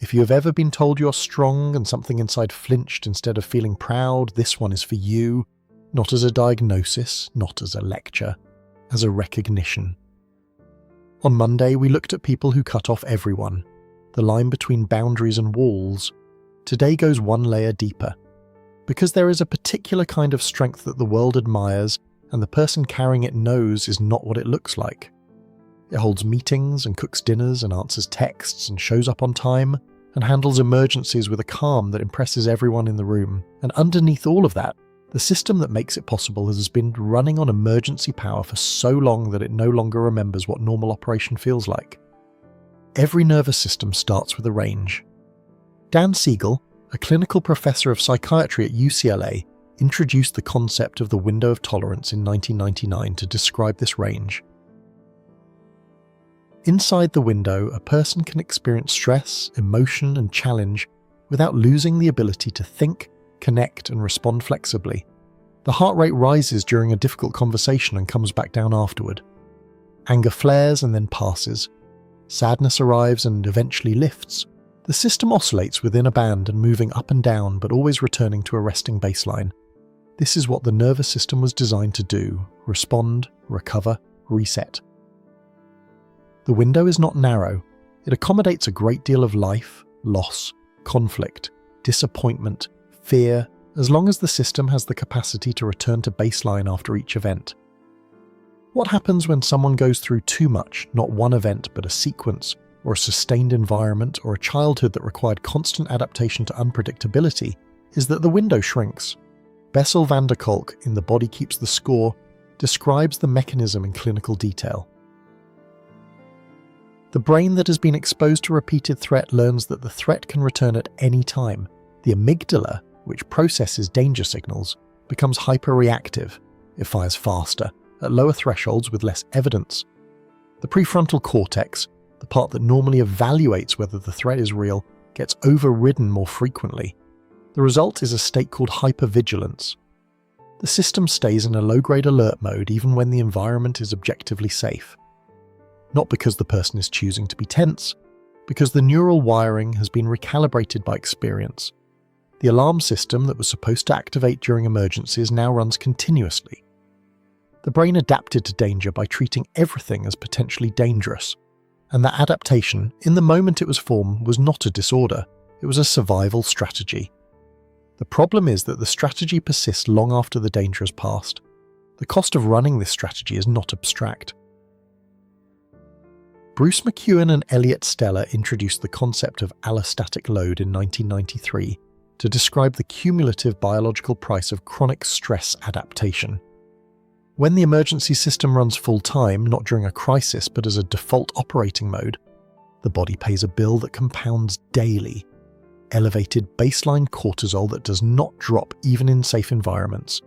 If you have ever been told you're strong and something inside flinched instead of feeling proud, this one is for you, not as a diagnosis, not as a lecture, as a recognition. On Monday, we looked at people who cut off everyone, the line between boundaries and walls. Today goes one layer deeper. Because there is a particular kind of strength that the world admires, and the person carrying it knows is not what it looks like. It holds meetings and cooks dinners and answers texts and shows up on time and handles emergencies with a calm that impresses everyone in the room. And underneath all of that, the system that makes it possible has been running on emergency power for so long that it no longer remembers what normal operation feels like. Every nervous system starts with a range. Dan Siegel, a clinical professor of psychiatry at UCLA, introduced the concept of the window of tolerance in 1999 to describe this range. Inside the window, a person can experience stress, emotion, and challenge without losing the ability to think, connect, and respond flexibly. The heart rate rises during a difficult conversation and comes back down afterward. Anger flares and then passes. Sadness arrives and eventually lifts. The system oscillates within a band and moving up and down, but always returning to a resting baseline. This is what the nervous system was designed to do: respond, recover, reset. The window is not narrow. It accommodates a great deal of life, loss, conflict, disappointment, fear, as long as the system has the capacity to return to baseline after each event. What happens when someone goes through too much, not one event but a sequence, or a sustained environment, or a childhood that required constant adaptation to unpredictability, is that the window shrinks. Bessel van der Kolk, in The Body Keeps the Score, describes the mechanism in clinical detail. The brain that has been exposed to repeated threat learns that the threat can return at any time. The amygdala, which processes danger signals, becomes hyperreactive. It fires faster, at lower thresholds with less evidence. The prefrontal cortex, the part that normally evaluates whether the threat is real, gets overridden more frequently. The result is a state called hypervigilance. The system stays in a low-grade alert mode even when the environment is objectively safe. Not because the person is choosing to be tense, because the neural wiring has been recalibrated by experience. The alarm system that was supposed to activate during emergencies now runs continuously. The brain adapted to danger by treating everything as potentially dangerous, and that adaptation, in the moment it was formed, was not a disorder, it was a survival strategy. The problem is that the strategy persists long after the danger has passed. The cost of running this strategy is not abstract. Bruce McEwen and Elliot Steller introduced the concept of allostatic load in 1993 to describe the cumulative biological price of chronic stress adaptation. When the emergency system runs full-time, not during a crisis but as a default operating mode, the body pays a bill that compounds daily. Elevated baseline cortisol that does not drop even in safe environments.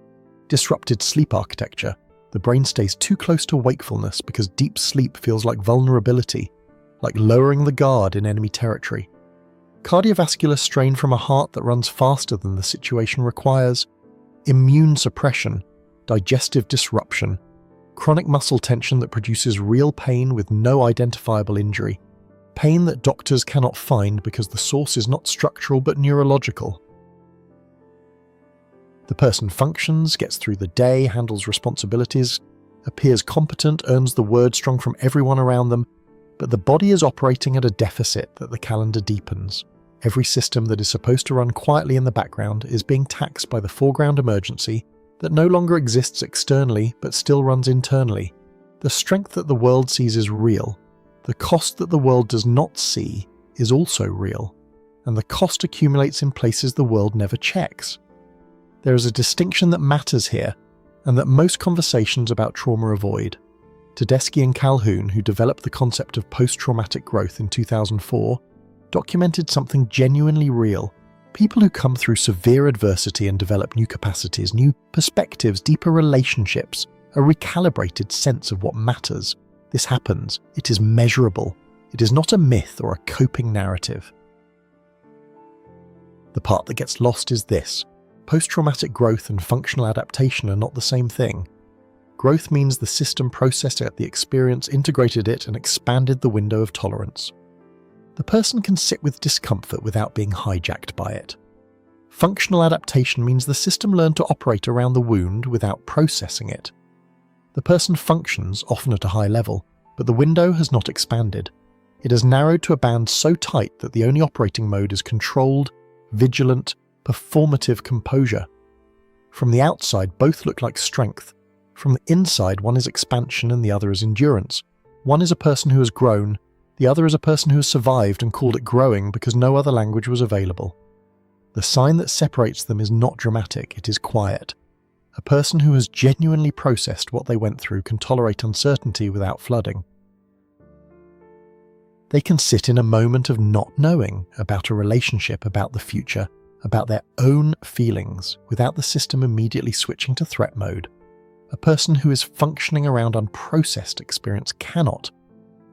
Disrupted sleep architecture. The brain stays too close to wakefulness because deep sleep feels like vulnerability, like lowering the guard in enemy territory. Cardiovascular strain from a heart that runs faster than the situation requires. Immune suppression, digestive disruption, chronic muscle tension that produces real pain with no identifiable injury. Pain that doctors cannot find because the source is not structural but neurological. The person functions, gets through the day, handles responsibilities, appears competent, earns the word strong from everyone around them, but the body is operating at a deficit that the calendar deepens. Every system that is supposed to run quietly in the background is being taxed by the foreground emergency that no longer exists externally but still runs internally. The strength that the world sees is real. The cost that the world does not see is also real, and the cost accumulates in places the world never checks. There is a distinction that matters here, and that most conversations about trauma avoid. Tedeschi and Calhoun, who developed the concept of post-traumatic growth in 2004, documented something genuinely real. People who come through severe adversity and develop new capacities, new perspectives, deeper relationships, a recalibrated sense of what matters. This happens. It is measurable. It is not a myth or a coping narrative. The part that gets lost is this. Post-traumatic growth and functional adaptation are not the same thing. Growth means the system processed the experience, integrated it, and expanded the window of tolerance. The person can sit with discomfort without being hijacked by it. Functional adaptation means the system learned to operate around the wound without processing it. The person functions, often at a high level, but the window has not expanded. It has narrowed to a band so tight that the only operating mode is controlled, vigilant, performative composure. From the outside, both look like strength. From the inside, one is expansion and the other is endurance. One is a person who has grown, the other is a person who has survived and called it growing because no other language was available. The sign that separates them is not dramatic, it is quiet. A person who has genuinely processed what they went through can tolerate uncertainty without flooding. They can sit in a moment of not knowing about a relationship, about the future, about their own feelings, without the system immediately switching to threat mode. A person who is functioning around unprocessed experience cannot.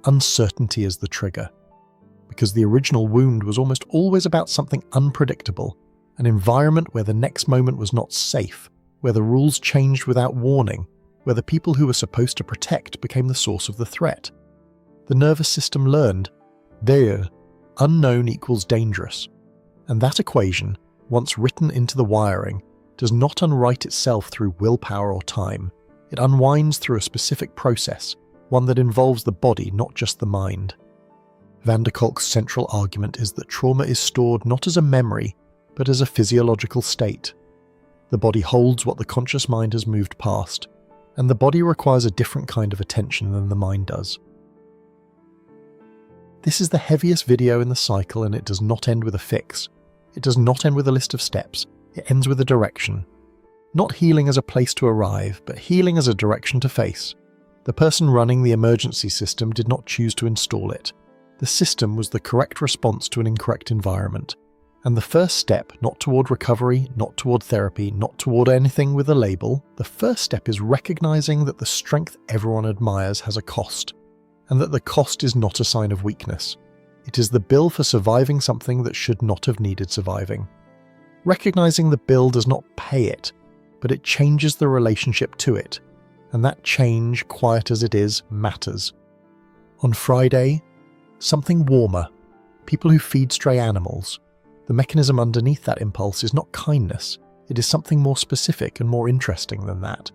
Uncertainty is the trigger. Because the original wound was almost always about something unpredictable, an environment where the next moment was not safe, where the rules changed without warning, where the people who were supposed to protect became the source of the threat. The nervous system learned, there, unknown equals dangerous. And that equation, once written into the wiring, does not unwrite itself through willpower or time. It unwinds through a specific process, one that involves the body, not just the mind. Van der Kolk's central argument is that trauma is stored not as a memory, but as a physiological state. The body holds what the conscious mind has moved past, and the body requires a different kind of attention than the mind does. This is the heaviest video in the cycle, and it does not end with a fix. It does not end with a list of steps. It ends with a direction. Not healing as a place to arrive, but healing as a direction to face. The person running the emergency system did not choose to install it. The system was the correct response to an incorrect environment. And the first step, not toward recovery, not toward therapy, not toward anything with a label, the first step is recognizing that the strength everyone admires has a cost, and that the cost is not a sign of weakness. It is the bill for surviving something that should not have needed surviving. Recognizing the bill does not pay it, but it changes the relationship to it, and that change, quiet as it is, matters. On Friday, something warmer. People who feed stray animals. The mechanism underneath that impulse is not kindness, it is something more specific and more interesting than that.